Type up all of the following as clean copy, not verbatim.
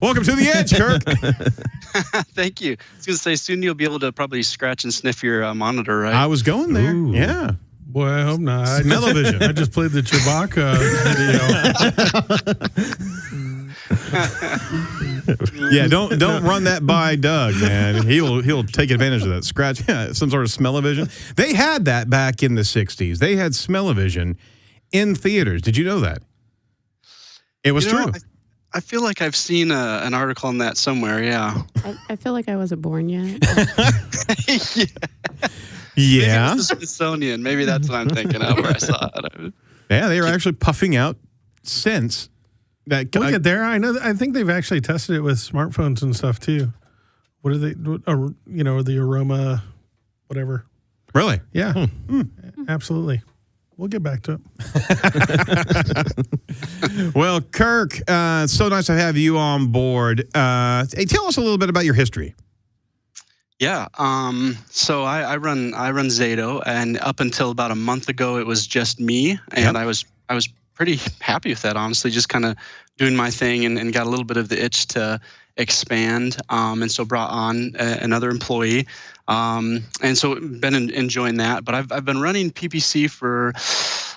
Welcome to the Edge, Kirk. Thank you. I was going to say, soon you'll be able to probably scratch and sniff your monitor, right? I was going there. Ooh. Yeah. Boy, I hope not. Smell-o-vision. I just played the Chewbacca video. Yeah, don't run that by Doug, man. He'll take advantage of that. Scratch, some sort of smell-o-vision. They had that back in the 60s. They had smell-o-vision in theaters. Did you know that? It was true. I feel like I've seen an article on that somewhere, yeah. I feel like I wasn't born yet. Yeah. Yeah. Maybe it was the Smithsonian. Maybe that's what I'm thinking of where I saw it. Yeah, they were actually puffing out scents. That Look at there. I know. I think they've actually tested it with smartphones and stuff too. What are they? The aroma, whatever. Really? Yeah, absolutely. We'll get back to it. Well, Kirk, it's so nice to have you on board. Hey, tell us a little bit about your history. Yeah. So I run ZATO, and up until about a month ago, it was just me, and I was pretty happy with that, honestly. Just kind of doing my thing, and got a little bit of the itch to expand, and so brought on another employee, and so been enjoying that. But I've been running PPC for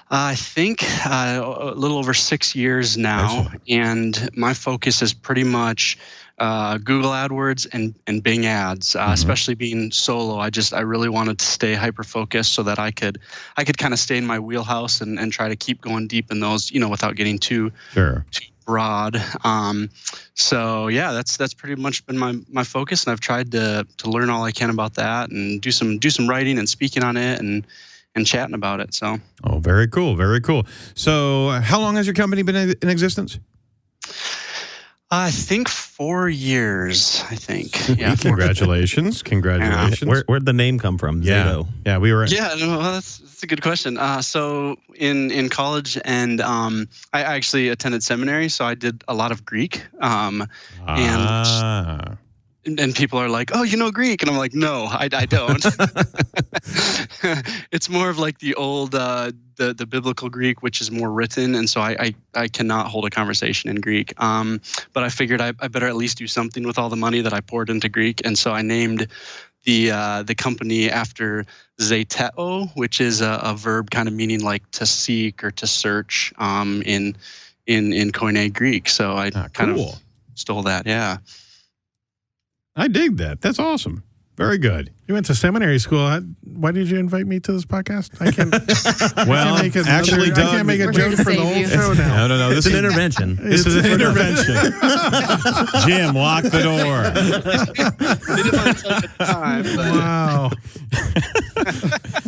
I think a little over 6 years now. Excellent. And my focus is pretty much Google AdWords and Bing ads, especially being solo. I really wanted to stay hyper focused so that I could kind of stay in my wheelhouse and try to keep going deep in those, without getting too broad. So yeah, that's pretty much been my focus, and I've tried to learn all I can about that and do some writing and speaking on it and chatting about it. So very cool, very cool. So how long has your company been in existence? I think 4 years. I think. Yeah. Congratulations! Congratulations. Where'd the name come from? ZATO. Yeah, we were. Yeah, no, that's a good question. So in college, and I actually attended seminary, so I did a lot of Greek. And people are like, "Oh, you know Greek," and I'm like, "No, I don't." It's more of like the old, the biblical Greek, which is more written, and so I cannot hold a conversation in Greek. But I figured I better at least do something with all the money that I poured into Greek, and so I named the company after ZATO, which is a verb kind of meaning like to seek or to search in Koine Greek. So I kind of stole that. Yeah. I dig that. That's awesome. Very good. You went to seminary school. Why did you invite me to this podcast? I can't. I can't make a joke for the whole show now. No. This is an intervention. This is an intervention. Jim, lock the door. Wow.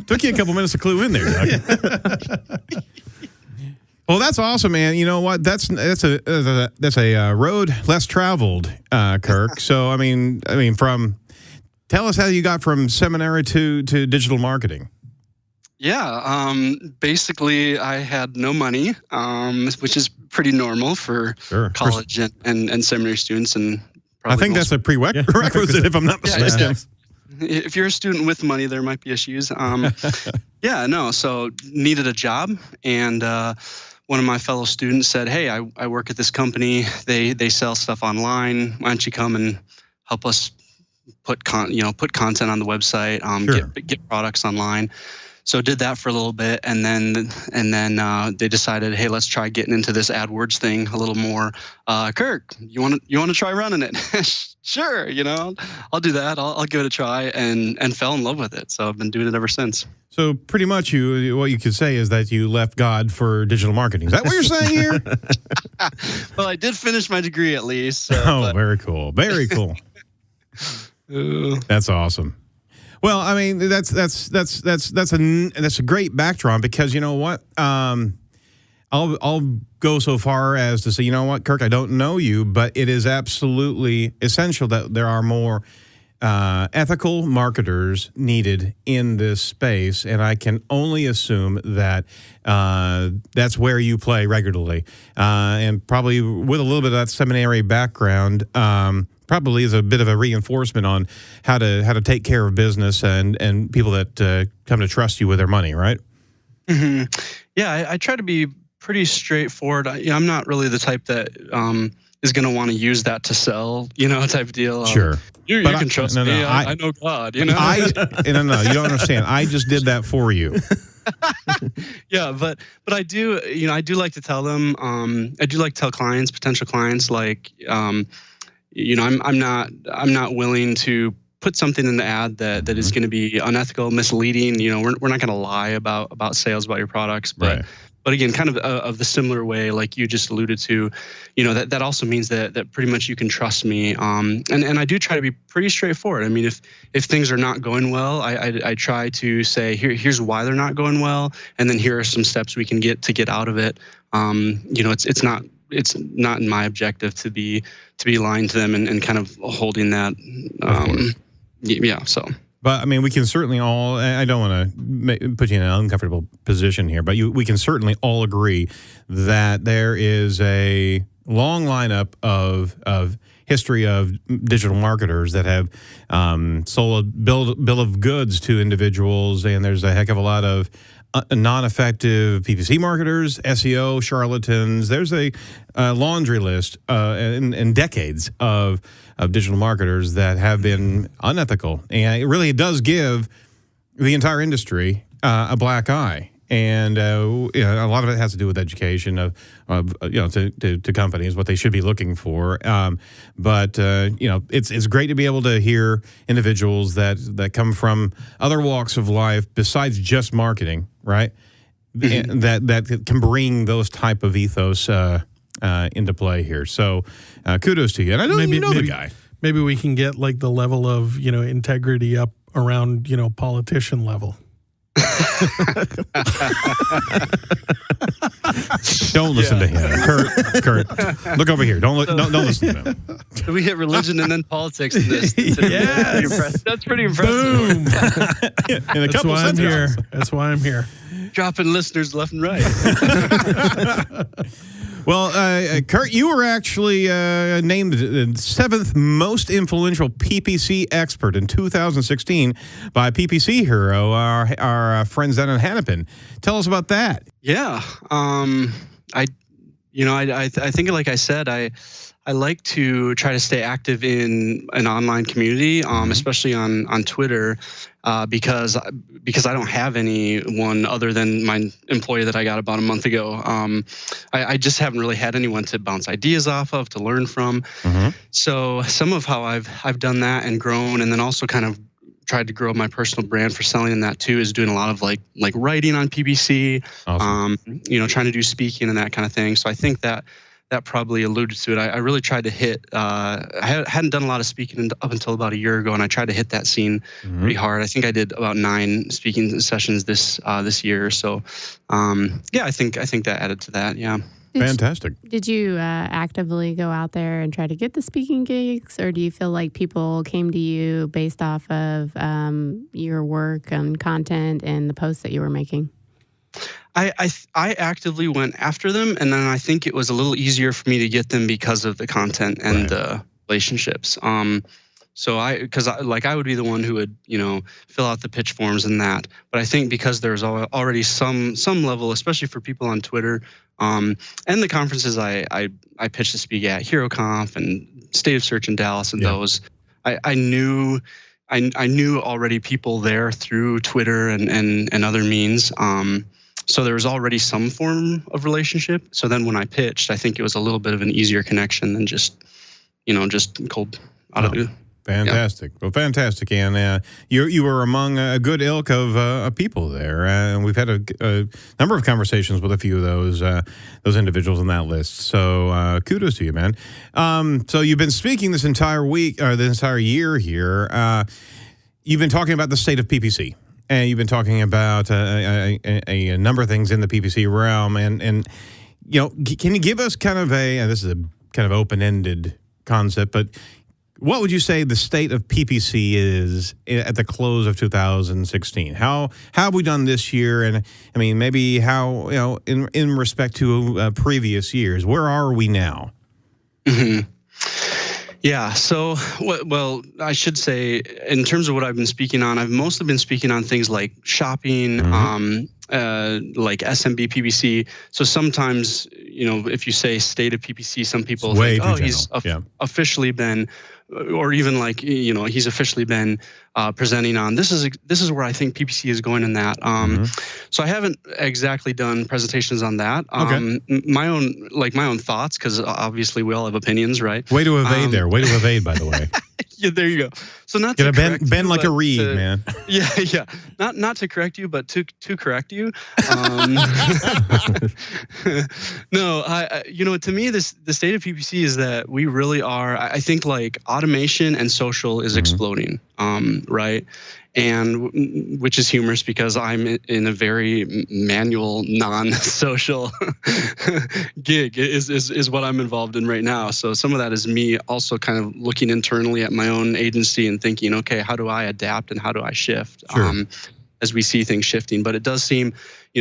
Took you a couple minutes to clue in there, Doug. Well, that's awesome, man. You know what? That's a road less traveled, Kirk. So I mean, tell us how you got from seminary to digital marketing. Yeah, basically, I had no money, which is pretty normal for college and seminary students, and I think that's a prerequisite, if I'm not mistaken. If you're a student with money, there might be issues. So needed a job, and one of my fellow students said, "Hey, I work at this company. They sell stuff online. Why don't you come and help us put content on the website, get products online?" So did that for a little bit, and then they decided, "Hey, let's try getting into this AdWords thing a little more." Kirk, you want to try running it? Sure, I'll do that. I'll give it a try, and fell in love with it. So I've been doing it ever since. So pretty much, what you could say is that you left God for digital marketing. Is that what you're saying here? Well, I did finish my degree at least. So, very cool. Very cool. That's awesome. Well, I mean, that's a great backdrop, because you know what? I'll go so far as to say, you know what, Kirk, I don't know you, but it is absolutely essential that there are more ethical marketers needed in this space, and I can only assume that that's where you play regularly, and probably with a little bit of that seminary background. Probably is a bit of a reinforcement on how to take care of business and people that come to trust you with their money, right? Mm-hmm. Yeah, I try to be pretty straightforward. I'm not really the type that is going to want to use that to sell, type of deal. Sure. You But can trust me. I know God, No, you don't understand. I just did that for you. Yeah, but I do, I do like to tell them, I do like to tell clients, potential clients, like, I'm not willing to put something in the ad that is going to be unethical, misleading. We're not going to lie about sales, about your products, but Right. But again, kind of the similar way, like you just alluded to, that also means that pretty much you can trust me. And I do try to be pretty straightforward. I mean, if things are not going well, I try to say, here's why they're not going well, and then here are some steps we can get out of it. It's not in my objective to be lying to them and kind of holding that. Yeah. So. But I mean, we can certainly all, I don't want to put you in an uncomfortable position here, but we can certainly all agree that there is a long lineup of history of digital marketers that have sold a bill of goods to individuals, and there's a heck of a lot of non-effective PPC marketers, SEO charlatans. There's a laundry list and decades of digital marketers that have been unethical, and it does give the entire industry a black eye. And a lot of it has to do with education to companies, what they should be looking for. But it's great to be able to hear individuals that come from other walks of life besides just marketing, right? Mm-hmm. That can bring those type of ethos into play here. So kudos to you. And I know the guy. Maybe we can get like the level of integrity up around politician level. Don't listen to him, Kurt. Look over here. Don't listen to him. So we hit religion and then politics in this. Yes. That's pretty impressive. Boom. That's why I'm here. That's why I'm here. Dropping listeners left and right. Well, Kurt, you were actually named the 7th most influential PPC expert in 2016 by PPC Hero, our friends down in Hennepin. Tell us about that. Yeah, I think, like I said, I like to try to stay active in an online community, especially on Twitter, because I don't have anyone other than my employee that I got about a month ago. I just haven't really had anyone to bounce ideas off of, to learn from. Mm-hmm. So some of how I've done that and grown, and then also kind of tried to grow my personal brand for selling in that too, is doing a lot of like writing on PPC, awesome. Trying to do speaking and that kind of thing. So I think that probably alluded to it. I really tried to hit, I hadn't done a lot of speaking up until about a year ago, and I tried to hit that scene pretty hard. I think I did about 9 speaking sessions this year. So, I think that added to that. Yeah. Fantastic. Did you actively go out there and try to get the speaking gigs, or do you feel like people came to you based off of your work and content and the posts that you were making? I actively went after them, and then I think it was a little easier for me to get them because of the content and the relationships. Because I would be the one who would fill out the pitch forms and that, but I think because there's already some level, especially for people on Twitter, and the conferences I pitched to speak at, HeroConf and State of Search in Dallas, and those I knew already people there through Twitter and other means. So there was already some form of relationship. So then when I pitched, I think it was a little bit of an easier connection than just cold out of the. Fantastic. Well, fantastic. And you were among a good ilk of people there. And we've had a number of conversations with a few of those individuals on that list. So kudos to you, man. So you've been speaking this entire week, or this entire year here. You've been talking about the state of PPC. And you've been talking about a number of things in the PPC realm. And can you give us kind of this is a kind of open-ended concept, but what would you say the state of PPC is at the close of 2016? How have we done this year? And I mean, maybe how, in respect to previous years, where are we now? Mm-hmm. Yeah. So, well, I should say, in terms of what I've been speaking on, I've mostly been speaking on things like shopping, like SMB PPC. So sometimes, if you say state of PPC, some people think, oh, he's officially been, or even like, he's officially been presenting on this is where I think PPC is going in that. So I haven't exactly done presentations on that. My own thoughts, because obviously we all have opinions, right? Way to evade there. Way to evade, by the way. Yeah, there you go. So not to bend like a reed, man. Yeah. Not to correct you, but to correct you. No, to me, the state of PPC is that we really are. I think like automation and social is exploding, right? And which is humorous because I'm in a very manual, non-social gig is what I'm involved in right now. So some of that is me also kind of looking internally at my own agency and thinking, okay, how do I adapt and how do I shift as we see things shifting? But it does seem,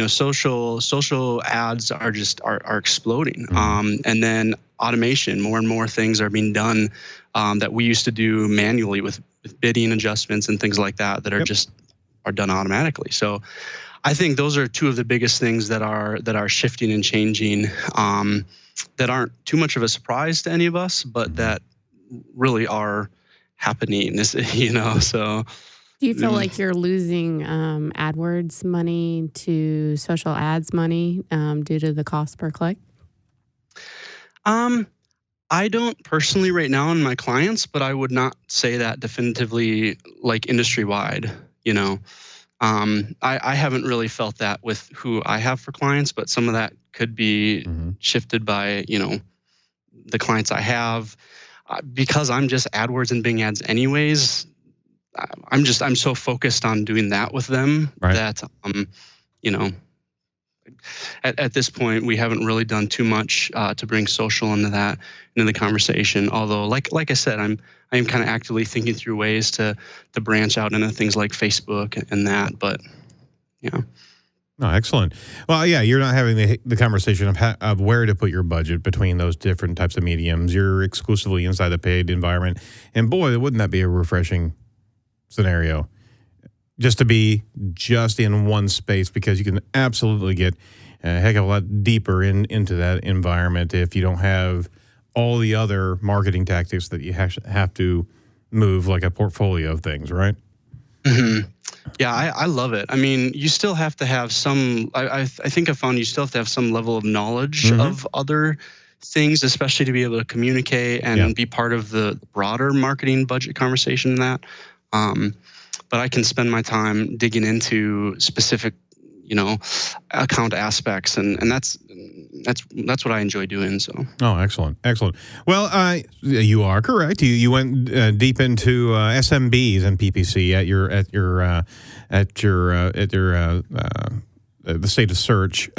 social ads are exploding, and then automation, more and more things are being done that we used to do manually with bidding adjustments and things like that are just done automatically. So I think those are two of the biggest things that are shifting and changing, that aren't too much of a surprise to any of us, but that really are happening. So. Do you feel like you're losing AdWords money to social ads money due to the cost per click? I don't personally right now in my clients, but I would not say that definitively like industry wide, I haven't really felt that with who I have for clients, but some of that could be shifted by, the clients I have, because I'm just AdWords and Bing ads anyways. I'm so focused on doing that with them that, at this point, we haven't really done too much to bring social into the conversation. Although, like I said, I am kind of actively thinking through ways to branch out into things like Facebook and that. But Oh, excellent. Well, yeah, you're not having the conversation of where to put your budget between those different types of mediums. You're exclusively inside the paid environment, and boy, wouldn't that be a refreshing scenario? Just to be just in one space, because you can absolutely get a heck of a lot deeper into that environment if you don't have all the other marketing tactics that you have to move, like a portfolio of things, right? Yeah, I love it. I mean, you still have to have some, I think I found you still have to have some level of knowledge of other things, especially to be able to communicate and be part of the broader marketing budget conversation in that. But I can spend my time digging into specific, account aspects, and that's what I enjoy doing. So. Oh, excellent. Well, you are correct. You went deep into SMBs and PPC at the state of search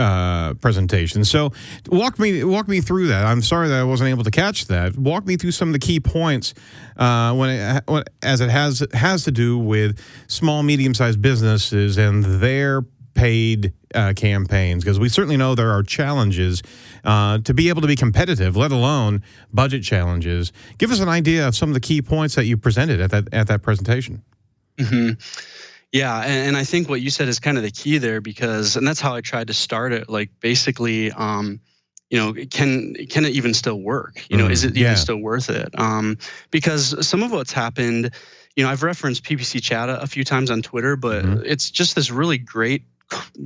presentation. So walk me through that. I'm sorry that I wasn't able to catch that. Walk me through some of the key points as it has to do with small, medium-sized businesses and their paid campaigns, because we certainly know there are challenges to be able to be competitive, let alone budget challenges. Give us an idea of some of the key points that you presented at that presentation. Yeah, and I think what you said is kind of the key there, and that's how I tried to start it. Like, basically, can it even still work? Is it even still worth it? Because some of what's happened, I've referenced PPC Chat a few times on Twitter, but it's just this really great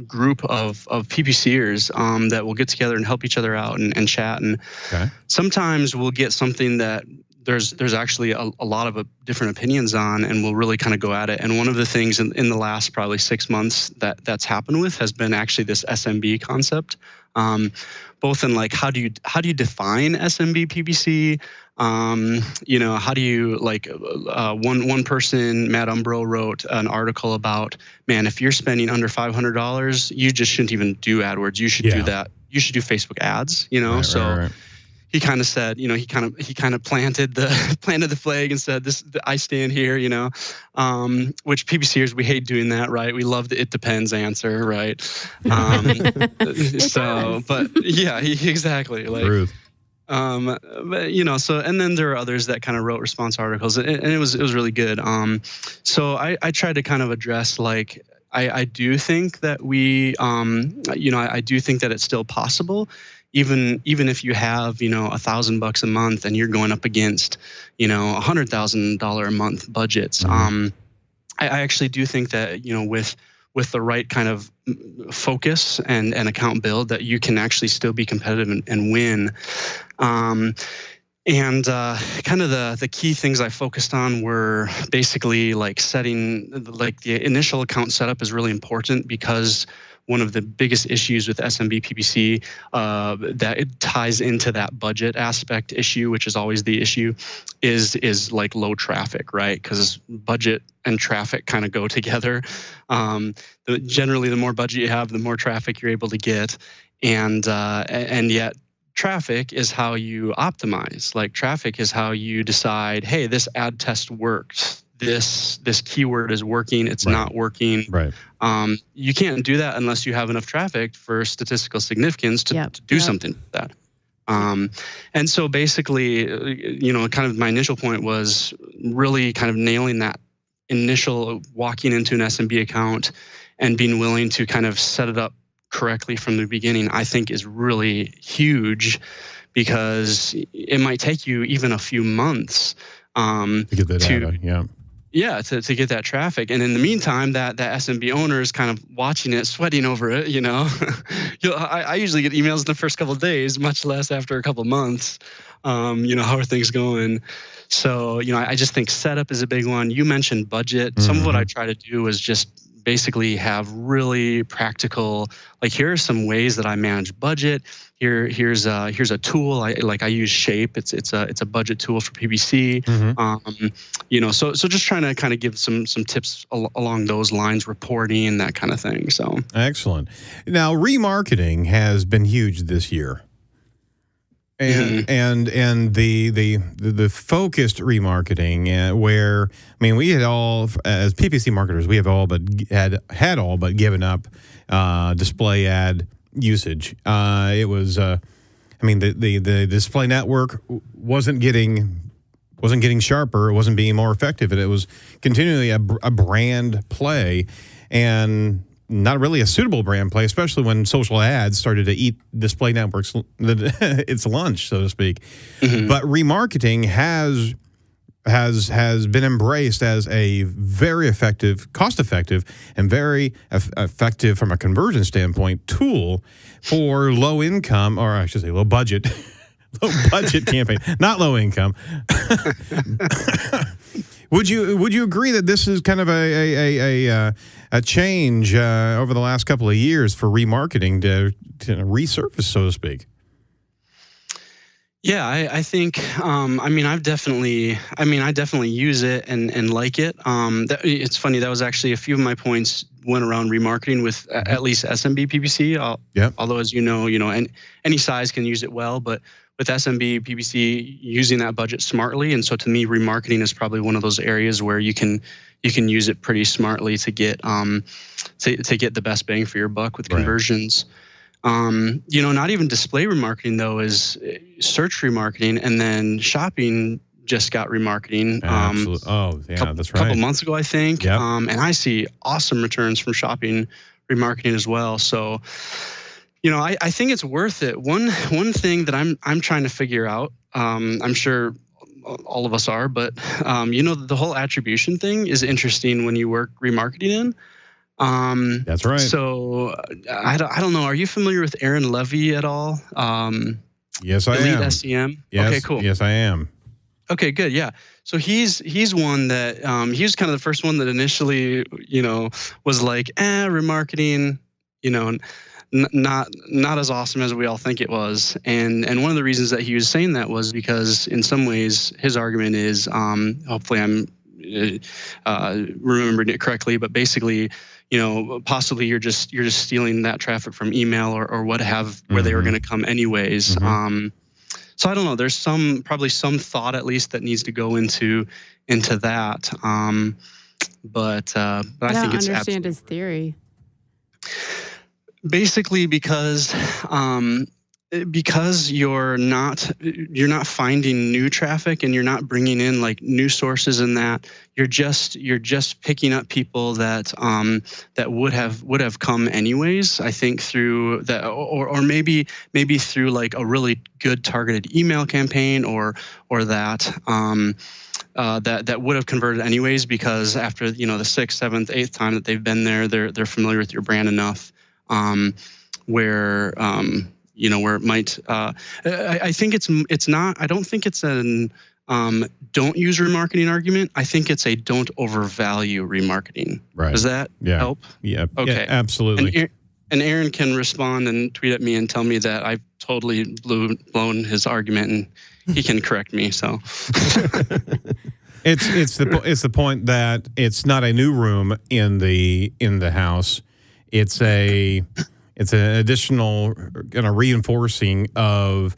group of PPCers that will get together and help each other out and chat. And sometimes we'll get something that there's actually a lot of different opinions on, and we'll really kind of go at it. And one of the things in the last probably 6 months that's happened with has been actually this SMB concept, both in like how do you define SMB PPC? How do you one person, Matt Umbro, wrote an article about, man, if you're spending under $500, you just shouldn't even do AdWords. You should do that. You should do Facebook ads. Right. He kind of said, he kind of planted the flag and said, I stand here, which PPCers, we hate doing that, right? We love the "it depends" answer, right? But yeah, exactly. Truth. But so and then there are others that kind of wrote response articles, and it was really good. So I tried to kind of address like I do think that we I do think that it's still possible, even if you have $1,000 a month and you're going up against $100,000 a month budgets. I actually do think that with the right kind of focus and account build, that you can actually still be competitive and win. And kind of the key things I focused on were basically like setting, like the initial account setup is really important, because one of the biggest issues with SMB PPC that it ties into that budget aspect issue, which is always the issue, is like low traffic, right? Because budget and traffic kind of go together. Generally, the more budget you have, the more traffic you're able to get, and yet traffic is how you optimize. Like traffic is how you decide, hey, this ad test worked. This keyword is working, it's not working. Right. You can't do that unless you have enough traffic for statistical significance to do something with that. And so basically, kind of my initial point was really kind of nailing that initial walking into an SMB account and being willing to kind of set it up correctly from the beginning, I think is really huge, because it might take you even a few months to get that data, to get that traffic. And in the meantime, that SMB owner is kind of watching it, sweating over it, I usually get emails in the first couple of days, much less after a couple of months. How are things going? So, I just think setup is a big one. You mentioned budget. Some of what I try to do is just basically have really practical, like, here are some ways that I manage budget. Here's a tool. I use Shape. It's a budget tool for PPC. So just trying to kind of give some tips along those lines, reporting, that kind of thing. So excellent. Now, remarketing has been huge this year. And the focused remarketing, where we had all, as PPC marketers, we have all but had all but given up display ad usage. It was the display network wasn't getting sharper, it wasn't being more effective, and it was continually a brand play, and not really a suitable brand play, especially when social ads started to eat display networks its lunch, so to speak. But remarketing has been embraced as a very effective, cost-effective, and very effective from a conversion standpoint tool for low income, or I should say low budget, campaign, not low income. Would you agree that this is kind of a change over the last couple of years for remarketing to resurface, so to speak? Yeah, I think, I definitely use it and like it. It's funny, that was actually a few of my points went around remarketing with at least SMB PPC. Although, as any size can use it well, but with SMB PPC, using that budget smartly. And so to me, remarketing is probably one of those areas where you can use it pretty smartly to get the best bang for your buck with conversions. Not even display remarketing, though, is search remarketing, and then shopping just got remarketing. That's right. A couple months ago, I think. And I see awesome returns from shopping remarketing as well. So, I think it's worth it. One thing that I'm trying to figure out, I'm sure all of us are, but the whole attribution thing is interesting when you work remarketing in. That's right. So I don't know. Are you familiar with Aaron Levy at all? Yes, I am. Elite SEM. Yes, okay, cool. Yes, I am. Okay, good. Yeah. So he's one that he was kind of the first one that initially was like, remarketing, not as awesome as we all think it was. And one of the reasons that he was saying that was because in some ways his argument is, hopefully I'm remembering it correctly, but basically, possibly you're just stealing that traffic from email or what have, where they were going to come anyways. So I don't know. There's probably some thought at least that needs to go into that. But I think it's I don't understand his theory. Basically because because you're not finding new traffic and you're not bringing in like new sources in that, you're just picking up people that that would have come anyways, I think, through that, or maybe through like a really good targeted email campaign or that that would have converted anyways, because after the 6th, 7th, 8th time that they've been there, they're familiar with your brand enough, where where it might. I think it's not. I don't think it's an don't use remarketing argument. I think it's a don't overvalue remarketing. Right. Does that help? Yeah. Okay. Yeah, absolutely. And Aaron can respond and tweet at me and tell me that I've totally blown his argument, and he can correct me. So. It's the point that it's not a new room in the house. It's an additional kind of reinforcing of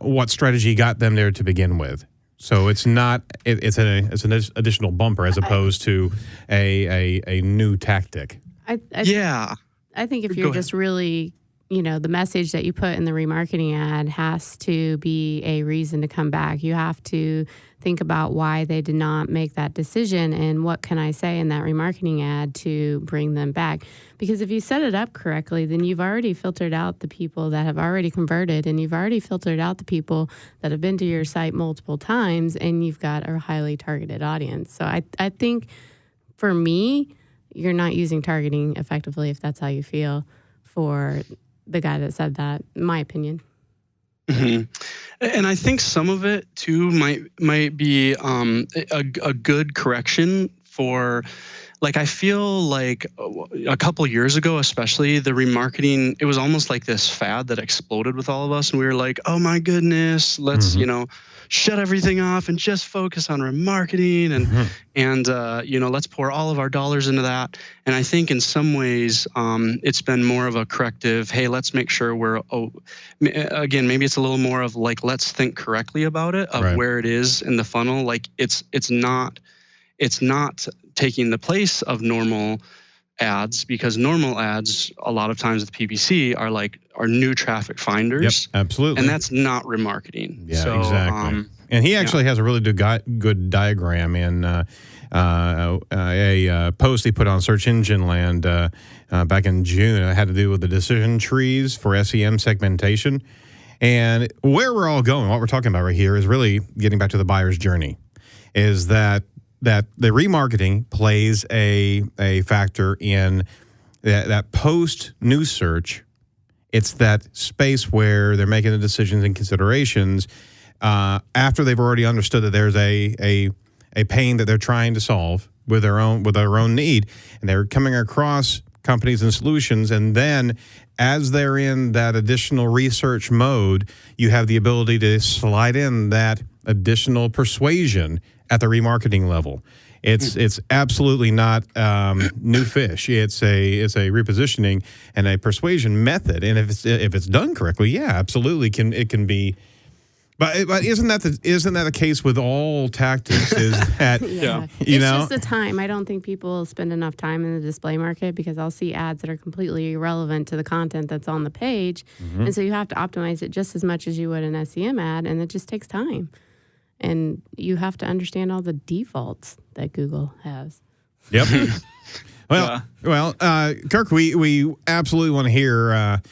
what strategy got them there to begin with. So it's not it's an additional bumper as opposed to a new tactic. I think if you're just really, the message that you put in the remarketing ad has to be a reason to come back. You have to think about why they did not make that decision and what can I say in that remarketing ad to bring them back. Because if you set it up correctly, then you've already filtered out the people that have already converted, and you've already filtered out the people that have been to your site multiple times, and you've got a highly targeted audience. So I think for me, you're not using targeting effectively if that's how you feel for the guy that said that, in my opinion. Mm-hmm. And I think some of it too might be a good correction for, like, I feel like a couple years ago, especially, the remarketing, it was almost like this fad that exploded with all of us, and we were like, oh my goodness, let's shut everything off and just focus on remarketing and let's pour all of our dollars into that. And I think in some ways it's been more of a corrective. Hey, let's make sure again, maybe it's a little more of like, let's think correctly about it, of right. where it is in the funnel. Like it's not taking the place of normal ads, because normal ads a lot of times with PPC are new traffic finders. Yep, absolutely. And that's not remarketing. Yeah, so, exactly. And he actually has a really good diagram in a post he put on Search Engine Land back in June. It had to do with the decision trees for SEM segmentation. And where we're all going, what we're talking about right here, is really getting back to the buyer's journey, is that the remarketing plays a factor in that post-news search. It's that space where they're making the decisions and considerations after they've already understood that there's a pain that they're trying to solve with their own need, and they're coming across companies and solutions. And then as they're in that additional research mode, you have the ability to slide in that additional persuasion at the remarketing level. It's absolutely not new fish. It's a repositioning and a persuasion method. And if it's done correctly, yeah, absolutely it can be. But isn't that the case with all tactics? Is that it's just the time. I don't think people spend enough time in the display market, because I'll see ads that are completely irrelevant to the content that's on the page, and so you have to optimize it just as much as you would an SEM ad, and it just takes time. And you have to understand all the defaults that Google has. Yep. Well, Kirk, we absolutely want to hear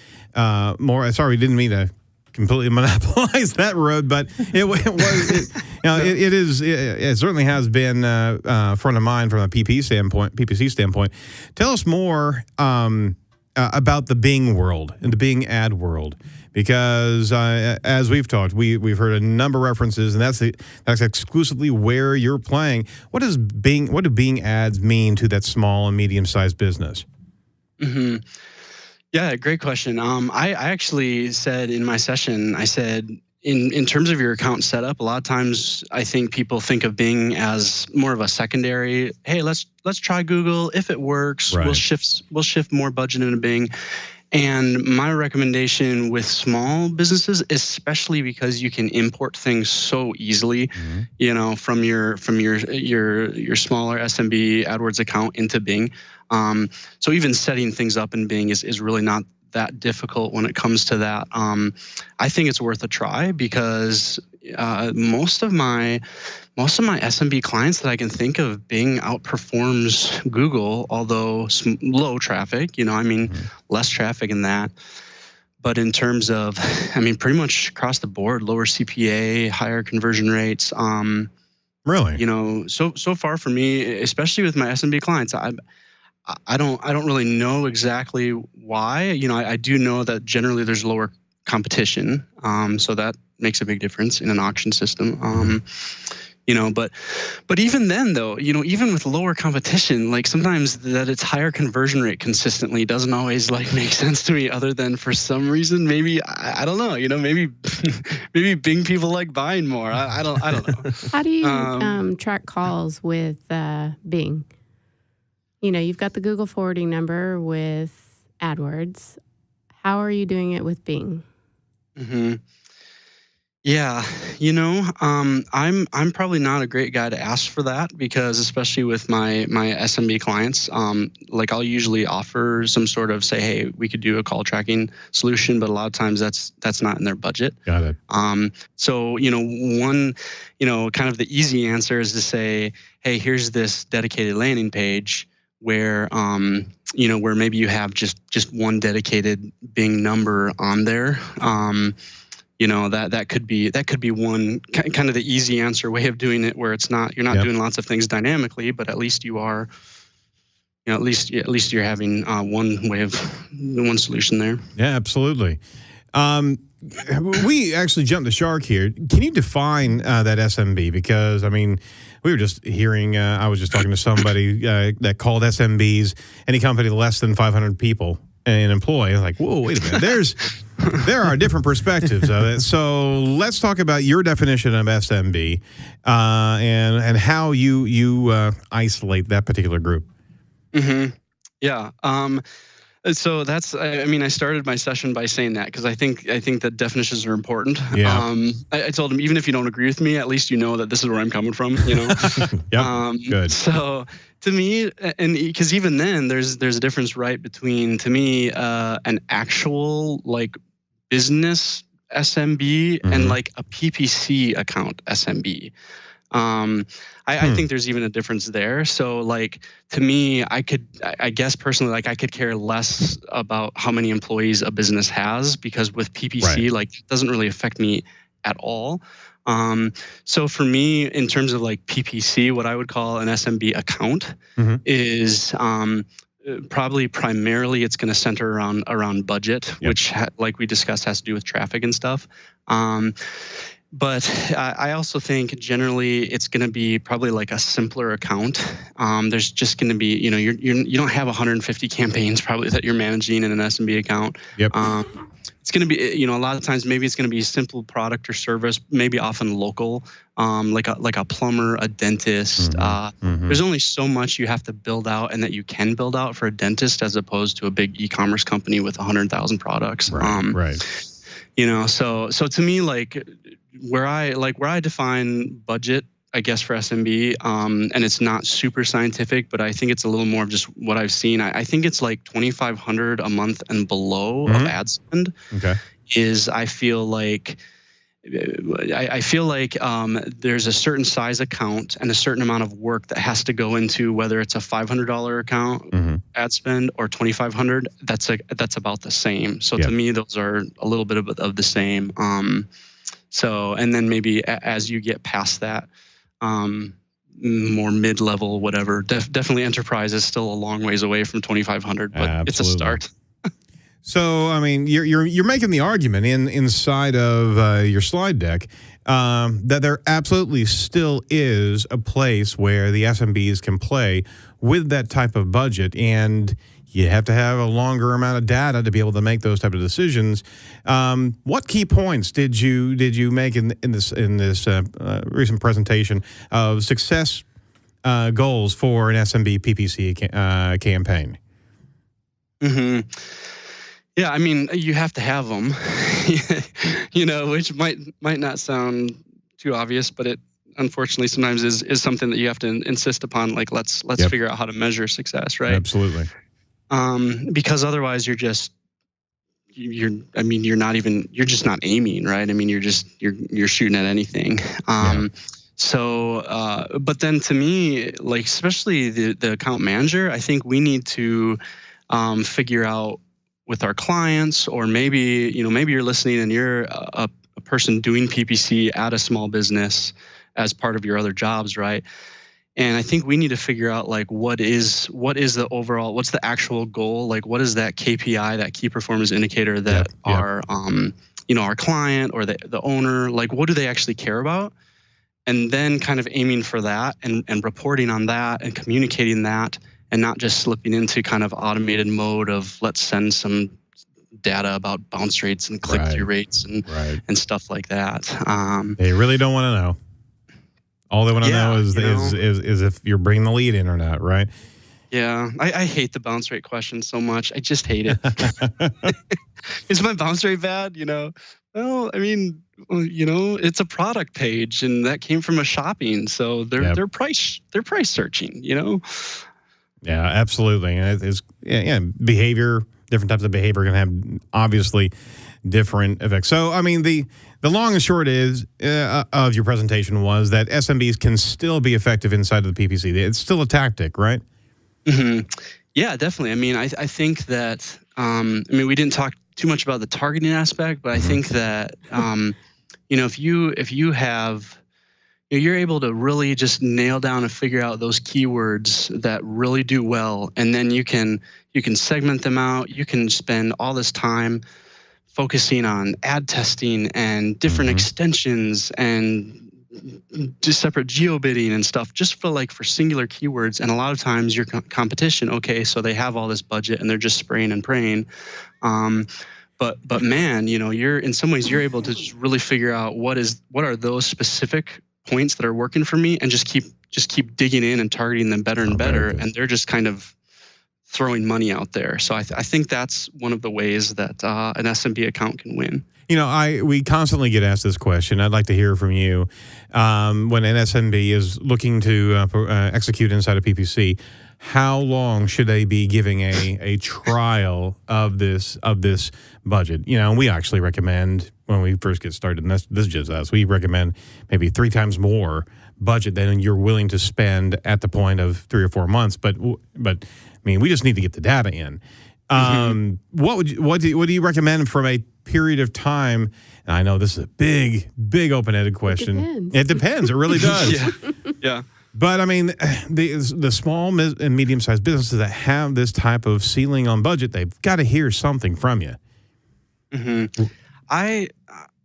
more. Sorry, we didn't mean to completely monopolize that road, but it certainly has been front of mind from a PPC standpoint. Tell us more about the Bing world and the Bing ad world. Because as we've talked, we've heard a number of references, and that's exclusively where you're playing. What do Bing ads mean to that small and medium-sized business? Mm-hmm. Yeah, great question. I actually said in my session, I said, in terms of your account setup, a lot of times I think people think of Bing as more of a secondary. Hey, let's try Google. If it works, right. we'll shift more budget into Bing. And my recommendation with small businesses, especially because you can import things so easily, from your smaller SMB AdWords account into Bing. So even setting things up in Bing is really not that difficult when it comes to that. I think it's worth a try because most of my SMB clients that I can think of, Bing outperforms Google, although low traffic, less traffic in that. But in terms of, pretty much across the board, lower CPA, higher conversion rates. Really? So far for me, especially with my SMB clients, I don't really know exactly why. I do know that generally there's lower competition, so that makes a big difference in an auction system. But even then though, even with lower competition, like sometimes that it's higher conversion rate consistently doesn't always make sense to me, other than for some reason, maybe, I don't know, maybe Bing people like buying more. I don't know. How do you track calls with Bing? You've got the Google forwarding number with AdWords. How are you doing it with Bing? Mm-hmm. Yeah, I'm probably not a great guy to ask for that, because especially with my SMB clients, I'll usually offer some sort of say, hey, we could do a call tracking solution, but a lot of times that's not in their budget. Got it. So one kind of the easy answer is to say, hey, here's this dedicated landing page where where maybe you have just one dedicated Bing number on there. That could be one kind of the easy answer way of doing it, where you're not doing lots of things dynamically, but at least you are, at least you're having one solution there. Yeah, absolutely. We actually jumped the shark here. Can you define that SMB? Because we were just hearing. I was just talking to somebody that called SMBs any company less than 500 people and employee. I was like, whoa, wait a minute. There are different perspectives of it. So let's talk about your definition of SMB and how you isolate that particular group. Mm-hmm. Yeah. So that's, I started my session by saying that because I think that definitions are important. Yeah. I told him, even if you don't agree with me, at least you know that this is where I'm coming from, Yep. Good. So to me, and because even then there's a difference, right, between, to me, an actual business SMB and a PPC account SMB. I think there's even a difference there. So to me, I guess personally, I could care less about how many employees a business has, because with PPC, it doesn't really affect me at all. So for me, in terms of PPC, what I would call an SMB account is probably primarily it's going to center around budget, which like we discussed has to do with traffic and stuff. But I also think generally it's going to be probably a simpler account. There's just going to be, you don't have 150 campaigns probably that you're managing in an SMB account. Yep. It's going to be, a lot of times maybe it's going to be a simple product or service, maybe often local, like a plumber, a dentist. There's only so much you have to build out and that you can build out for a dentist, as opposed to a big e-commerce company with 100,000 products. Right. So to me, where I define budget, I guess, for SMB, and it's not super scientific, but I think it's a little more of just what I've seen. I think it's $2,500 a month and below of ad spend. Okay. I feel like there's a certain size account and a certain amount of work that has to go into, whether it's a $500 account ad spend or $2,500. That's about the same. So to me, those are a little bit of the same. So, and then maybe as you get past that, more mid-level, whatever, definitely enterprise is still a long ways away from 2,500, but It's a start. So, you're making the argument inside of your slide deck that there absolutely still is a place where the SMBs can play with that type of budget, and you have to have a longer amount of data to be able to make those type of decisions. What key points did you make in this recent presentation of success goals for an SMB PPC campaign? Mm-hmm. Yeah, you have to have them, which might not sound too obvious, but it unfortunately sometimes is something that you have to insist upon. Let's figure out how to measure success, right? Absolutely. Because otherwise you're just you're just not aiming, right? I mean, you're shooting at anything. So, but then to me, like, especially the account manager, I think we need to figure out with our clients, or maybe you're listening and you're a person doing PPC at a small business as part of your other jobs, right? And I think we need to figure out, like, what is the overall, what's the actual goal? Like, what is that KPI, that key performance indicator that our client or the owner, like, what do they actually care about? And then kind of aiming for that and reporting on that and communicating that, and not just slipping into kind of automated mode of let's send some data about bounce rates and click-through rates and stuff like that. They really don't want to know. All they want to know is if you're bringing the lead in or not, right? Yeah, I hate the bounce rate question so much. I just hate it. Is my bounce rate bad? Well, I mean, it's a product page, and that came from a shopping, so they're price searching. Yeah, absolutely. And it's behavior. Different types of behavior can have obviously different effects. So, I mean, the long and short is of your presentation was that SMBs can still be effective inside of the PPC. It's still if right? Mm-hmm. Yeah, definitely. I mean, I think that we didn't talk too much about the targeting aspect, but I think that if you have, you're able to really just nail down and figure out those keywords that really do well, and then you can segment them out. You can spend all this time focusing on ad testing and different extensions and just separate geo bidding and stuff, just for singular keywords. And a lot of times your competition, okay, so they have all this budget and they're just spraying and praying. But man, you're in some ways you're able to just really figure out what are those specific points that are working for me, and just keep digging in and targeting them better and better. And they're just kind of throwing money out there. So I think that's one of the ways that an SMB account can win. We constantly get asked this question. I'd like to hear from you. When an SMB is looking to execute inside of PPC, how long should they be giving a trial of this budget? We actually recommend, when we first get started, and this is just us, we recommend maybe 3 times more budget than you're willing to spend at the point of 3 or 4 months. But I mean, we just need to get the data in. What do you recommend from a period of time? And I know this is a big open-ended question. It depends. It really does. Yeah. But I mean, the small and medium-sized businesses that have this type of ceiling on budget, they've got to hear something from you. Mm-hmm. I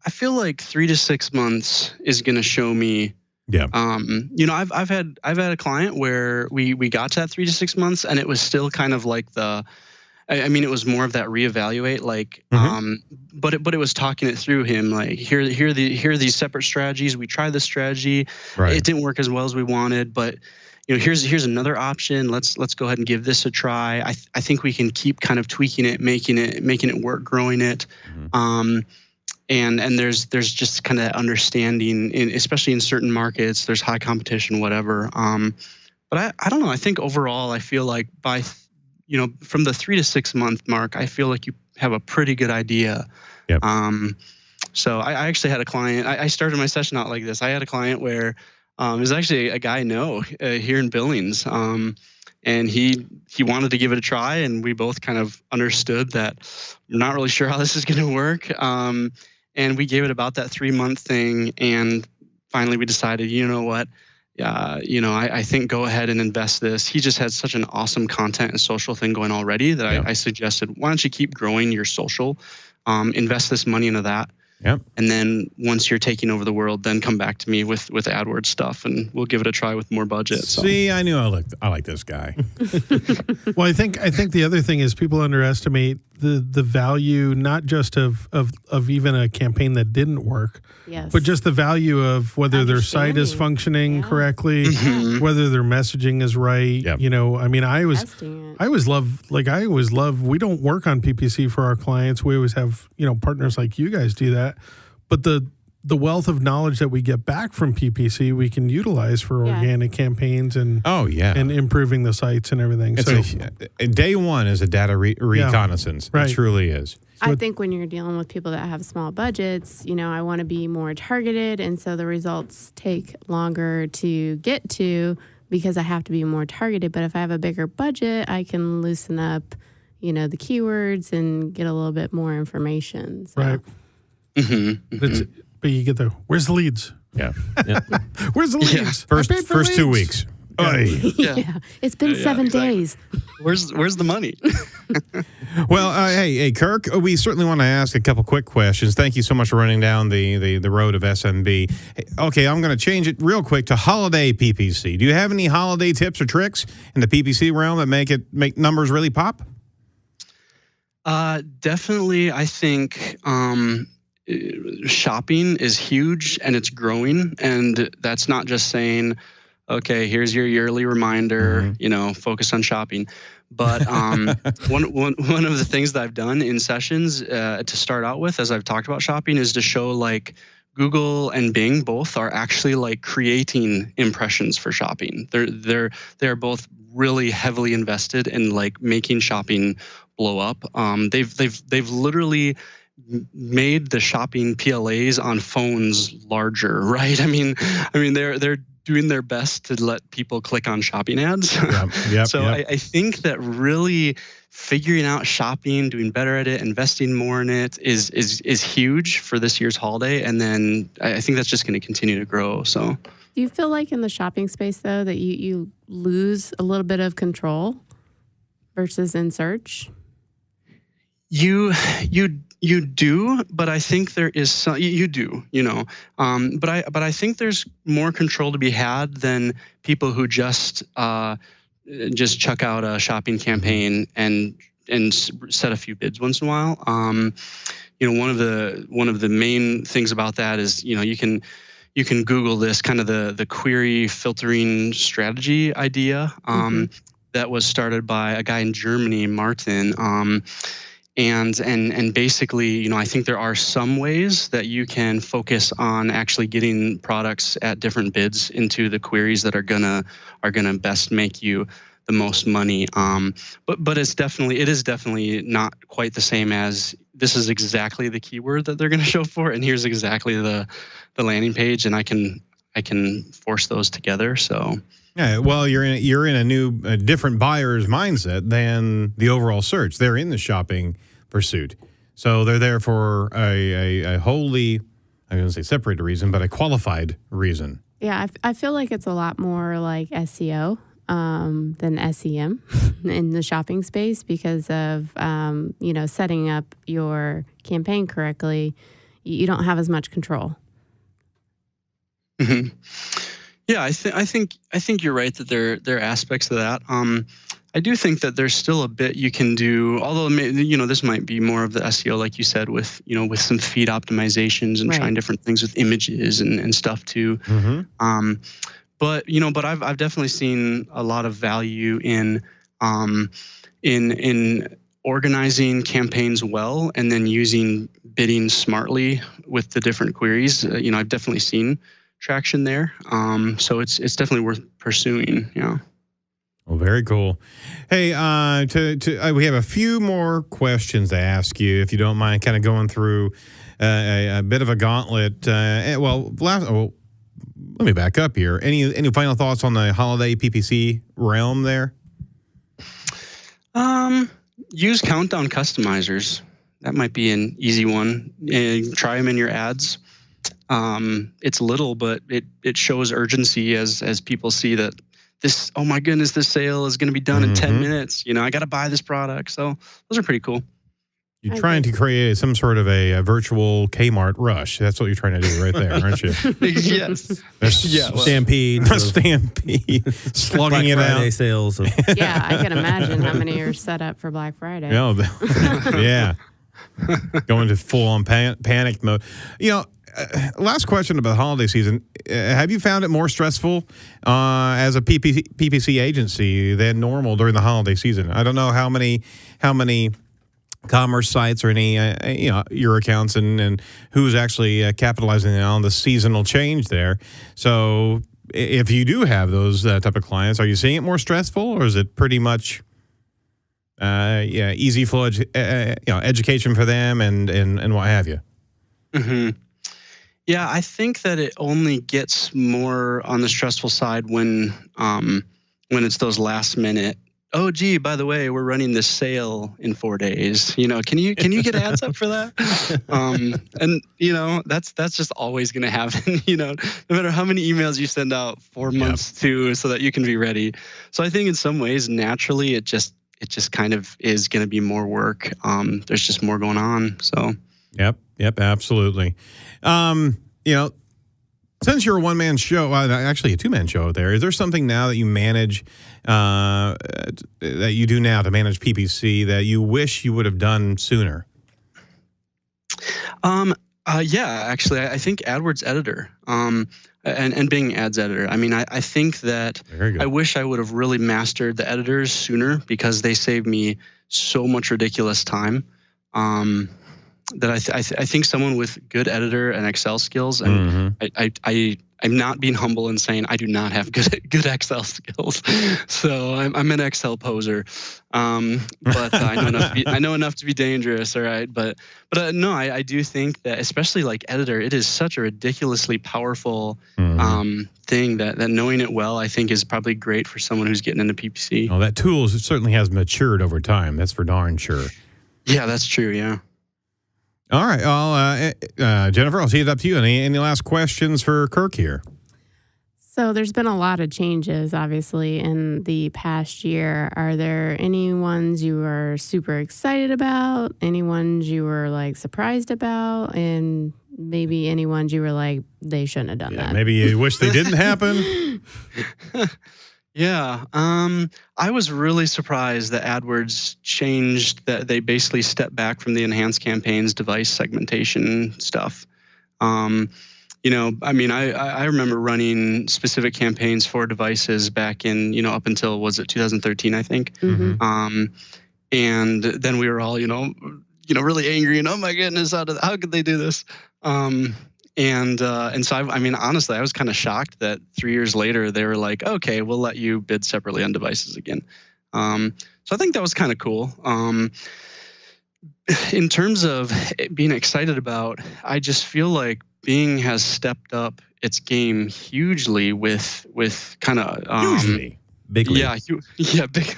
feel like 3 to 6 months is going to show me. Yeah. I've had a client where we got to that 3 to 6 months, and it was still kind of like it was more of that reevaluate, like, but it was talking it through him, like, here are these separate strategies. We tried this strategy, it didn't work as well as we wanted, but here's another option. Let's go ahead and give this a try. I think we can keep kind of tweaking it, making it work, growing it. And there's just kind of understanding, especially in certain markets, there's high competition, whatever. But I don't know. I think overall, I feel like from the 3 to 6 month mark, I feel like you have a pretty good idea. Yep. So I actually had a client. I started my session out like this. I had a client where it was actually a guy I know here in Billings, and he wanted to give it a try, and we both kind of understood that we're not really sure how this is going to work. And we gave it about that 3-month thing, and finally we decided, you know what? I think go ahead and invest this. He just had such an awesome content and social thing going already that I suggested, why don't you keep growing your social, invest this money into that. Yep. And then once you're taking over the world, then come back to me with AdWords stuff, and we'll give it a try with more budget. So. See, I knew I like this guy. Well, I think the other thing is people underestimate the value, not just of even a campaign that didn't work, but just the value of whether their site is functioning correctly, whether their messaging is right. Yep. I mean, I always love, we don't work on PPC for our clients. We always have, partners like you guys do that. But the wealth of knowledge that we get back from PPC, we can utilize for organic campaigns and and improving the sites and everything. Day one is a data reconnaissance. Right. It truly is. I think when you're dealing with people that have small budgets, I want to be more targeted. And so the results take longer to get to because I have to be more targeted. But if I have a bigger budget, I can loosen up, the keywords and get a little bit more information. So. Right. Mm-hmm. But you get where's the leads? Yeah. Where's the leads? First 2 weeks. Yeah. It's been 7 days. Where's the money? Well, hey, Kirk, we certainly want to ask a couple quick questions. Thank you so much for running down the road of SMB. Okay, I'm going to change it real quick to holiday PPC. Do you have any holiday tips or tricks in the PPC realm that make numbers really pop? Definitely, I think shopping is huge and it's growing, and that's not just saying, okay, here's your yearly reminder, focus on shopping. But one of the things that I've done in sessions to start out with, as I've talked about shopping, is to show like Google and Bing both are actually like creating impressions for shopping. They're both really heavily invested in like making shopping blow up. They've literally made the shopping PLAs on phones larger, right? I mean they're doing their best to let people click on shopping ads. I think that really figuring out shopping, doing better at it, investing more in it is huge for this year's holiday. And then I think that's just going to continue to grow. So, do you feel like in the shopping space though that you lose a little bit of control versus in search? You do, but I think there is some. You do, but I think there's more control to be had than people who just chuck out a shopping campaign and set a few bids once in a while. One of the main things about that is you can Google this kind of the query filtering strategy idea that was started by a guy in Germany, Martin. And basically, I think there are some ways that you can focus on actually getting products at different bids into the queries that are gonna best make you the most money. But it is definitely not quite the same as this is exactly the keyword that they're gonna show for, and here's exactly the landing page, and I can force those together. So. Yeah, well, you're in a different buyer's mindset than the overall search. They're in the shopping pursuit, so they're there for a wholly, I wouldn't say separated reason, but a qualified reason. Yeah, I feel like it's a lot more like SEO than SEM in the shopping space because of setting up your campaign correctly. You don't have as much control. Mm-hmm. Yeah, I think you're right that there are aspects of that. I do think that there's still a bit you can do, although this might be more of the SEO, like you said, with some feed optimizations and trying different things with images and stuff too. Mm-hmm. But I've definitely seen a lot of value in organizing campaigns well and then using bidding smartly with the different queries. I've definitely seen traction there. So it's definitely worth pursuing. Yeah. Well, very cool. Hey, we have a few more questions to ask you, if you don't mind, kind of going through a bit of a gauntlet. Let me back up here. Any final thoughts on the holiday PPC realm there? Use countdown customizers. That might be an easy one. Try them in your ads. It's little, but it shows urgency as people see that this, oh my goodness, this sale is going to be done in 10 minutes. I got to buy this product. So those are pretty cool. You're trying to create some sort of a virtual Kmart rush. That's what you're trying to do right there, aren't you? Yes. Stampede. Stampede. Slugging it Friday out. Sales. Yeah, I can imagine how many are set up for Black Friday. Yeah. Going to full-on panic mode. Last question about the holiday season. Have you found it more stressful as a PPC agency than normal during the holiday season? I don't know how many commerce sites or any your accounts and who's actually capitalizing on the seasonal change there. So if you do have those type of clients, are you seeing it more stressful, or is it pretty much easy flow, education for them and what have you. Mm-hmm. Yeah, I think that it only gets more on the stressful side when it's those last minute. Oh, gee, by the way, we're running this sale in 4 days. Can you get ads up for that? And that's just always going to happen. No matter how many emails you send out 4 months to, so that you can be ready. So I think in some ways, naturally, it just kind of is going to be more work. There's just more going on. So. Yep, absolutely. Since you're a one-man show, actually a two-man show out there, is there something now that you manage, that you do now to manage PPC that you wish you would have done sooner? Yeah, actually, I think AdWords Editor, and Bing Ads Editor. I mean, I think that I wish I would have really mastered the editors sooner, because they save me so much ridiculous time. That I think someone with good editor and Excel skills, and I'm not being humble and saying I do not have good Excel skills, so I'm an Excel poser, but I know enough to be dangerous. All right, but no, I do think that, especially like editor, it is such a ridiculously powerful thing that knowing it well, I think, is probably great for someone who's getting into PPC. Oh, that tool certainly has matured over time. That's for darn sure. Yeah, that's true. Yeah. All right. Well, Jennifer, I'll see it up to you. Any last questions for Kirk here? So there's been a lot of changes, obviously, in the past year. Are there any ones you were super excited about? Any ones you were like surprised about? And maybe any ones you were like, they shouldn't have done that? Maybe you wish they didn't happen? Yeah, I was really surprised that AdWords changed, that they basically stepped back from the enhanced campaigns device segmentation stuff. I mean, I remember running specific campaigns for devices back in, up until, was it 2013, I think? Mm-hmm. And then we were all, really angry and, oh my goodness, how could they do this? And so, I mean, honestly, I was kind of shocked that 3 years later, they were like, okay, we'll let you bid separately on devices again. So I think that was kind of cool. In terms of being excited about, I just feel like Bing has stepped up its game hugely with kind of... hugely? Bigly. Yeah, big.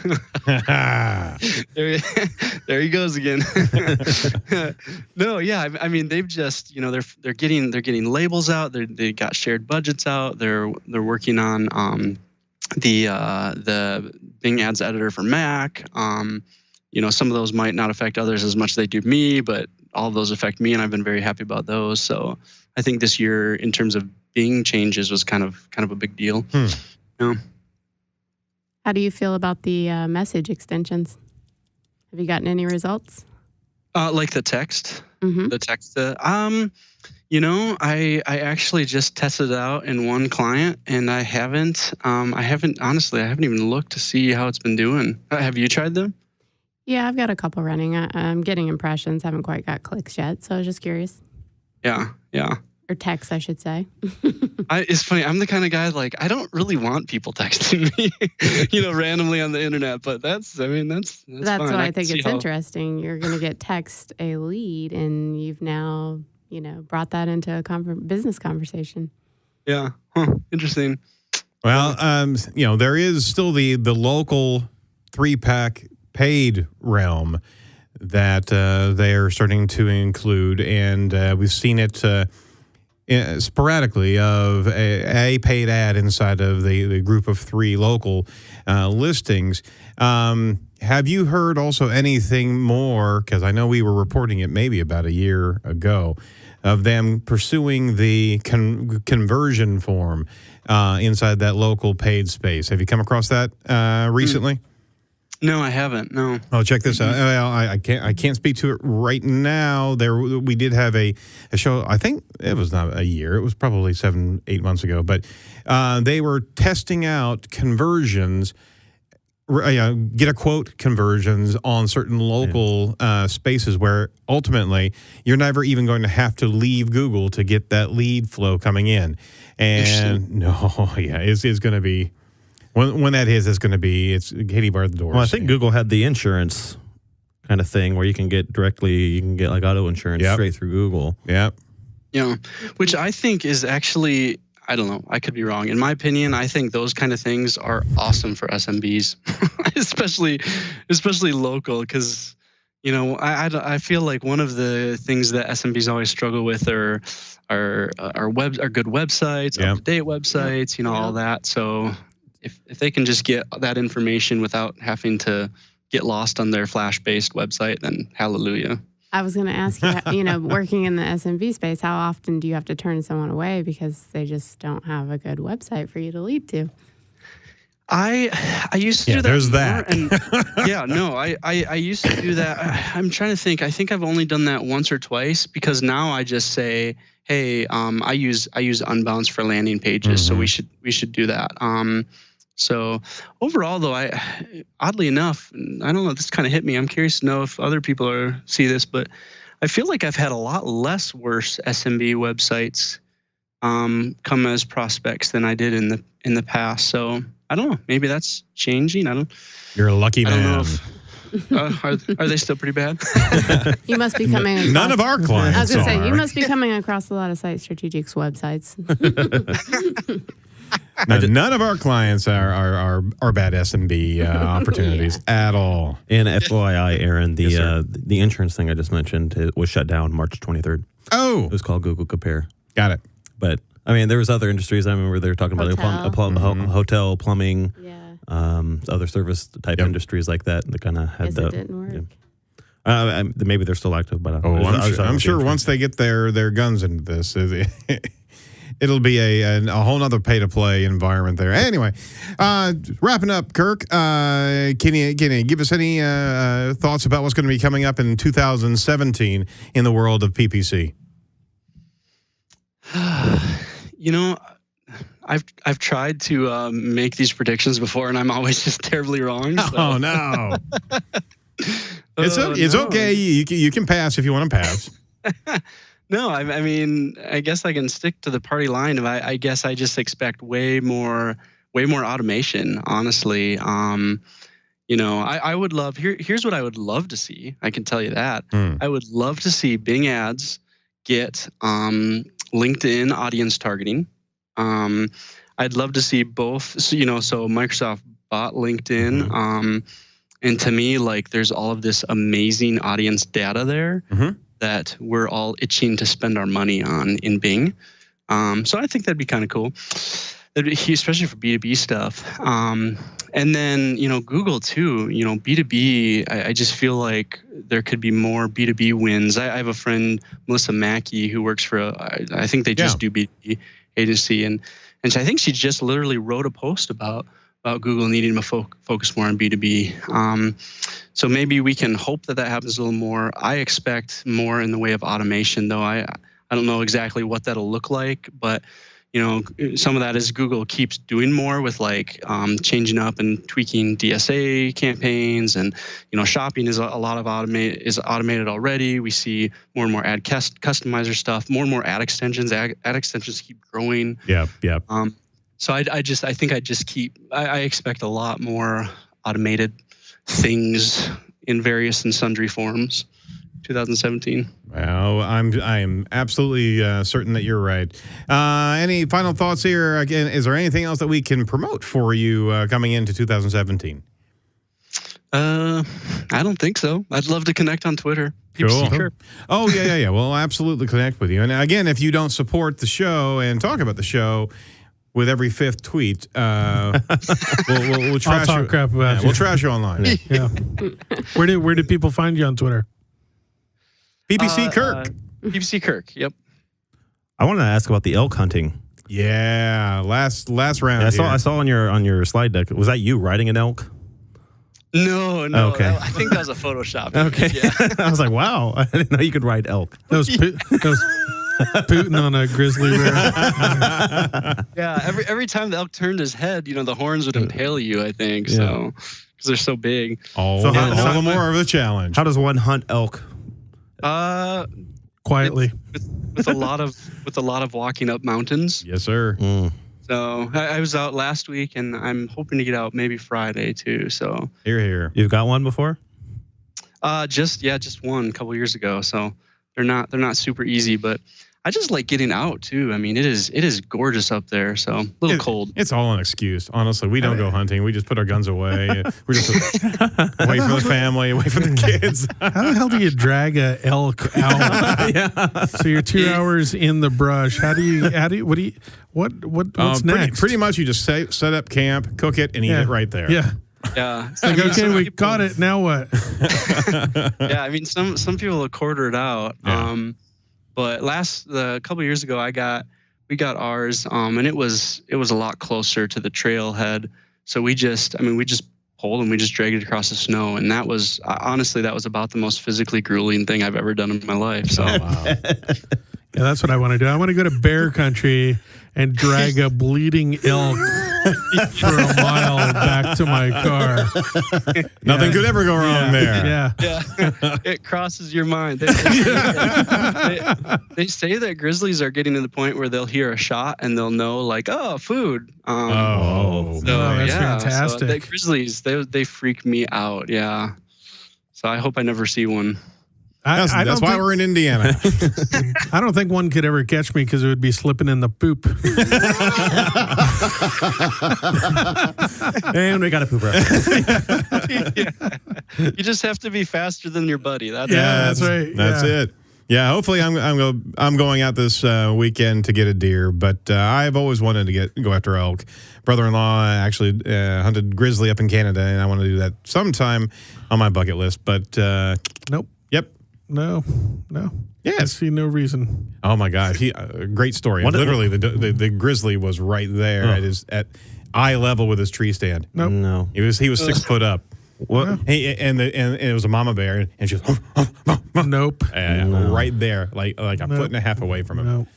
there he goes again. No, yeah, I mean, they've just, they're getting labels out. They got shared budgets out. They're working on the Bing Ads Editor for Mac. Some of those might not affect others as much as they do me, but all of those affect me, and I've been very happy about those. So I think this year, in terms of Bing changes, was kind of a big deal. How do you feel about the message extensions? Have you gotten any results? Like the text? Mm-hmm. The text? I actually just tested it out in one client, and I haven't even looked to see how it's been doing. Have you tried them? Yeah, I've got a couple running. I'm getting impressions. Haven't quite got clicks yet, so I was just curious. Yeah. Or text, I should say. It's funny. I'm the kind of guy, like, I don't really want people texting me, randomly on the internet. But that's fine. Why I think it's interesting. You're going to get text a lead, and you've now, brought that into a business conversation. Yeah. Interesting. Well, there is still the local 3-pack paid realm that they are starting to include, and we've seen it sporadically of a paid ad inside of the group of 3 local listings. Have you heard also anything more, because I know we were reporting it maybe about a year ago, of them pursuing the conversion form inside that local paid space? Have you come across that recently? No, I haven't. No. Oh, check this out. Well, I can't speak to it right now. We did have a show. I think it was not a year. It was probably 7-8 months ago. But they were testing out conversions, get a quote conversions on certain local spaces where ultimately you're never even going to have to leave Google to get that lead flow coming in. And it's going to be When that is, it's going to be, it's Katie barred the doors. Well, I think Google had the insurance kind of thing where you can get like auto insurance straight through Google. Yep. Yeah, which I think is actually, I don't know, I could be wrong. In my opinion, I think those kind of things are awesome for SMBs, especially local, because, you know, I feel like one of the things that SMBs always struggle with are good websites, up-to-date websites, you know, all that. So if they can just get that information without having to get lost on their Flash-based website, then hallelujah. I was going to ask you, you know, working in the SMB space, how often do you have to turn someone away because they just don't have a good website for you to lead to? I used to do that. There's that. I used to do that. I'm trying to think. I think I've only done that once or twice, because now I just say, hey, I use Unbounce for landing pages, so we should do that. So overall, though, oddly enough, I don't know, this kind of hit me. I'm curious to know if other people see this, but I feel like I've had a lot less worse SMB websites come as prospects than I did in the past. So I don't know. Maybe that's changing. You're a lucky man. I don't know if, are they still pretty bad? You must be coming across, none of our clients I was going to say, are. you must be coming across a lot of Site Strategics websites. None of our clients are bad SMB opportunities at all. And FYI, Aaron, the insurance thing I just mentioned was shut down March 23rd. Oh. It was called Google Compare. Got it. But, I mean, there was other industries. I remember they were talking about hotel, plumbing, other service type industries like that. That kind of had it didn't work. Yeah. Maybe they're still active, but I'm sure once they get their guns into this, it'll be a whole nother pay-to-play environment there. Anyway, wrapping up, Kirk, can you give us any thoughts about what's going to be coming up in 2017 in the world of PPC? You know, I've tried to make these predictions before, and I'm always just terribly wrong. So. Oh, no. It's okay. You can pass if you want to pass. No, I mean, I guess I can stick to the party line of I guess I just expect way more automation, honestly. You know, I would love, here's what I would love to see. I can tell you that. I would love to see Bing ads get LinkedIn audience targeting. I'd love to see both, so Microsoft bought LinkedIn. And to me, like, there's all of this amazing audience data there that we're all itching to spend our money on in Bing. So I think that'd be kind of cool, especially for B2B stuff. And then, Google too, B2B, I just feel like there could be more B2B wins. I have a friend, Melissa Mackey, who works for, I think they just do B2B agency. And so I think she just literally wrote a post about Google needing to focus more on B2B. So maybe we can hope that happens a little more. I expect more in the way of automation, though. I don't know exactly what that'll look like, but some of that is Google keeps doing more with like changing up and tweaking DSA campaigns, and shopping is automated already. We see more and more ad customizer stuff, more and more ad extensions. Ad extensions keep growing. Yeah. So I expect a lot more automated things in various and sundry forms. 2017. Well, I'm absolutely certain that you're right. Any final thoughts here? Again, is there anything else that we can promote for you coming into 2017? I don't think so. I'd love to connect on Twitter. Cool. Oh, yeah. We'll absolutely connect with you. And again, if you don't support the show and talk about the show with every fifth tweet, we'll trash I'll talk crap about you. We'll trash you online. Yeah. Where did people find you on Twitter? PPC Kirk. PPC Kirk. Yep. I wanted to ask about the elk hunting. Yeah, last round. Yeah, I saw on your slide deck. Was that you riding an elk? No. Okay. I think that was a Photoshop. Okay. Yeah. I was like, wow, I didn't know you could ride elk. That was Putin on a grizzly bear. Yeah. Every time the elk turned his head, the horns would impale you, I think. Yeah. So because they're so big. All the more of a challenge. How does one hunt elk? Quietly. With a lot of walking up mountains. Yes, sir. So So I was out last week, and I'm hoping to get out maybe Friday too. So here. You've got one before? Just one a couple years ago. So they're not super easy, but I just like getting out too. I mean, it is gorgeous up there. So a little cold. It's all an excuse. Honestly, we don't go hunting. We just put our guns away. We're just away from the family, away from the kids. How the hell do you drag a elk out? Yeah. So you're 2 hours in the brush. What's next? Pretty much you just set up camp, cook it, and eat it right there. Yeah. Yeah. It's like, okay, we caught it. Now what? Yeah. I mean, some people will quarter it out. Yeah. But a couple of years ago, we got ours, and it was a lot closer to the trailhead. So we just pulled and we just dragged it across the snow, and that was honestly about the most physically grueling thing I've ever done in my life. So wow. Yeah, that's what I want to do. I want to go to bear country and drag a bleeding elk for a mile back to my car. Nothing could ever go wrong there. Yeah. It crosses your mind. They say that grizzlies are getting to the point where they'll hear a shot and they'll know, like, oh, food. That's fantastic. So the grizzlies, they freak me out. Yeah. So I hope I never see one. That's why we're in Indiana. I don't think one could ever catch me because it would be slipping in the poop. And we got a pooper. Yeah. You just have to be faster than your buddy. That's right. That's it. Yeah, hopefully I'm going out this weekend to get a deer, but I've always wanted to go after elk. Brother-in-law actually hunted grizzly up in Canada, and I want to do that sometime on my bucket list. But nope. Yep. No. Yes. I see no reason. Oh my God, great story. Literally, the grizzly was right there at eye level with his tree stand. Nope. No, he was 6 foot up. What? And it was a mama bear, and she was nope, right there, like a foot and a half away from him. Nope.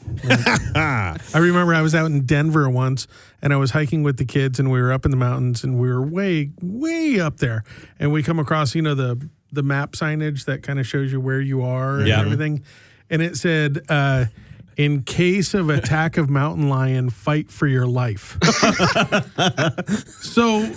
I remember I was out in Denver once, and I was hiking with the kids, and we were up in the mountains, and we were way, way up there, and we come across the map signage that kind of shows you where you are and everything, and it said, in case of attack of mountain lion, fight for your life. So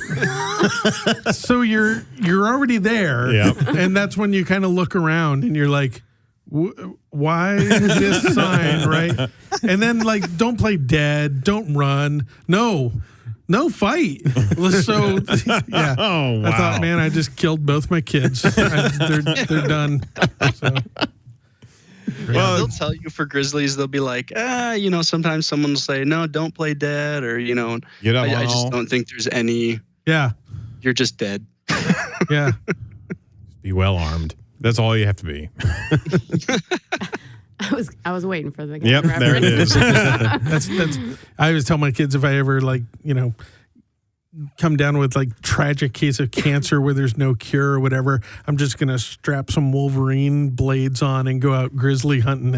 you're already there, and that's when you kind of look around and you're like, why this sign, right? And then, like, don't play dead, don't run, no, fight. So yeah, oh wow. I thought, man, I just killed both my kids. They're done. So. Well, they'll tell you for grizzlies, they'll be like, sometimes someone will say, no, don't play dead, or, get up. I just don't think there's any. Yeah. You're just dead. Yeah. Be well armed. That's all you have to be. I was waiting for the Yep, reference. there it is. That's I always tell my kids, if I ever come down with like tragic case of cancer where there's no cure or whatever, I'm just gonna strap some Wolverine blades on and go out grizzly hunting,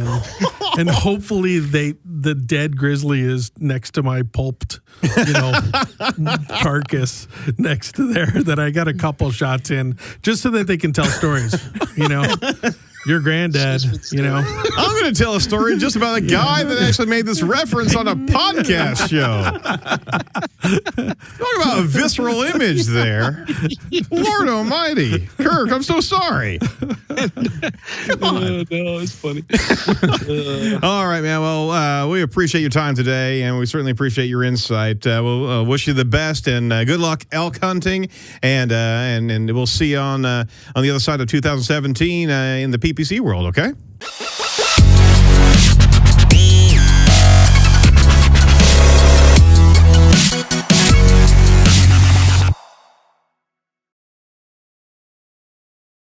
and hopefully the dead grizzly is next to my pulped carcass next to there that I got a couple shots in, just so that they can tell stories. Your granddad, I'm going to tell a story just about a guy that actually made this reference on a podcast show. Talk about a visceral image there. Lord almighty. Kirk, I'm so sorry. Come on. No, it's funny. All right, man. Well, we appreciate your time today, and we certainly appreciate your insight. We'll wish you the best, and good luck elk hunting, and we'll see you on the other side of 2017 in the PPC world, okay?